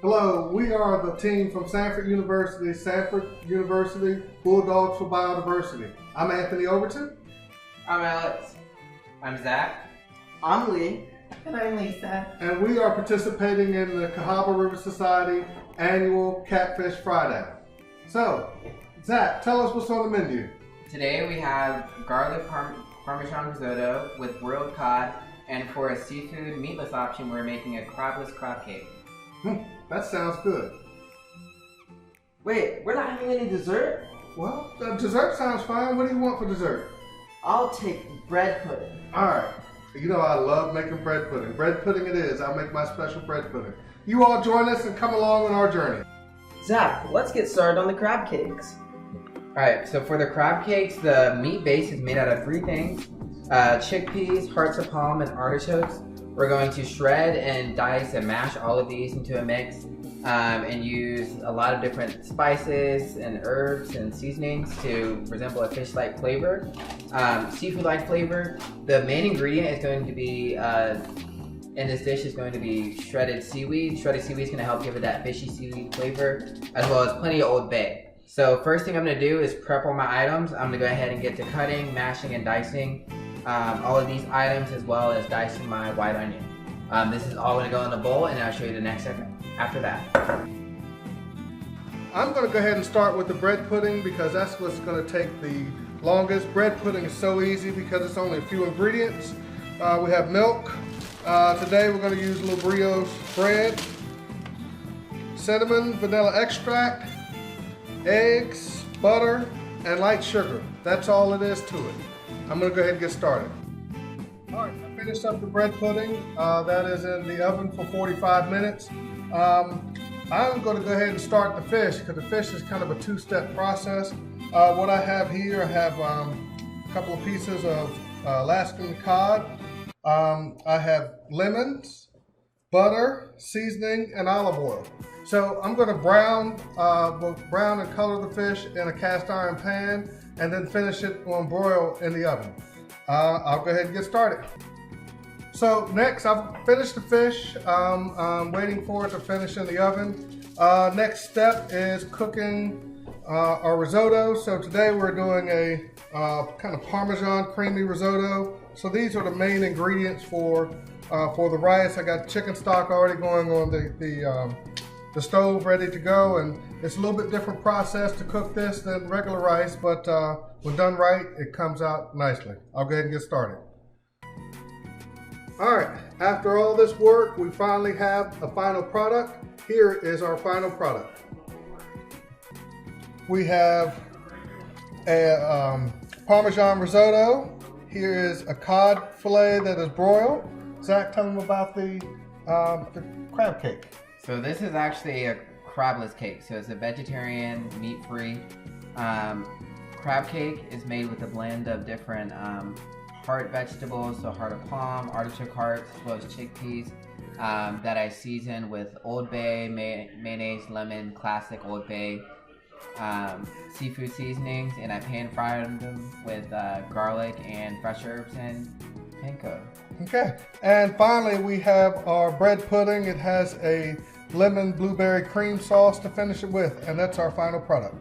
Hello, we are the team from Samford University, Bulldogs for Biodiversity. I'm Anthony Overton. I'm Alex. I'm Zach. I'm Lee. And I'm Lisa. And we are participating in the Cahaba River Society annual Catfish Friday. So, Zach, tell us what's on the menu. Today we have garlic Parmesan risotto with broiled cod, and for a seafood meatless option, we're making a crabless crab cake. That sounds good. Wait, we're not having any dessert? Well, dessert sounds fine. What do you want for dessert? I'll take bread pudding. All right. You know I love making bread pudding. Bread pudding it is. I'll make my special bread pudding. You all join us and come along on our journey. Zach, let's get started on the crab cakes. Alright, so for the crab cakes, the meat base is made out of three things. Chickpeas, hearts of palm, and artichokes. We're going to shred and dice and mash all of these into a mix and use a lot of different spices and herbs and seasonings to resemble a fish-like flavor, seafood-like flavor. The main ingredient is going to be, in this dish, is going to be shredded seaweed. Shredded seaweed is going to help give it that fishy seaweed flavor, as well as plenty of Old Bay. So first thing I'm going to do is prep all my items. I'm going to go ahead and get to cutting, mashing, and dicing all of these items, as well as dicing my white onion. This is all going to go in a bowl, and I'll show you the next step after that. I'm going to go ahead and start with the bread pudding because that's what's going to take the longest. Bread pudding is so easy because it's only a few ingredients. We have milk. Today we're going to use little brioche bread, cinnamon, vanilla extract, eggs, butter, and light sugar. That's all it is to it. I'm going to go ahead and get started. All right, I finished up the bread pudding. That is in the oven for 45 minutes. I'm going to go ahead and start the fish because the fish is kind of a two-step process. What I have here, I have a couple of pieces of Alaskan cod. I have lemons, butter, seasoning, and olive oil. So I'm going to brown and color the fish in a cast iron pan and then finish it on broil in the oven. I'll go ahead and get started. So next, I've finished the fish. I'm waiting for it to finish in the oven. Next step is cooking our risotto. So today we're doing a kind of Parmesan creamy risotto. So these are the main ingredients for the rice. I got chicken stock already going on the stove, ready to go, and it's a little bit different process to cook this than regular rice, but when done right, it comes out nicely. I'll go ahead and get started. All right, after all this work, we finally have a final product. Here is our final product. We have a Parmesan risotto. Here is a cod fillet that is broiled. Zach, tell them about the crab cake. So this is actually a crabless cake. So it's a vegetarian, meat-free crab cake. Is made with a blend of different heart vegetables, so heart of palm, artichoke hearts, as well as chickpeas that I season with Old Bay, mayonnaise, lemon, classic Old Bay seafood seasonings, and I pan fried them with garlic and fresh herbs and panko. Okay, and finally we have our bread pudding. It has a lemon blueberry cream sauce to finish it with, and that's our final product.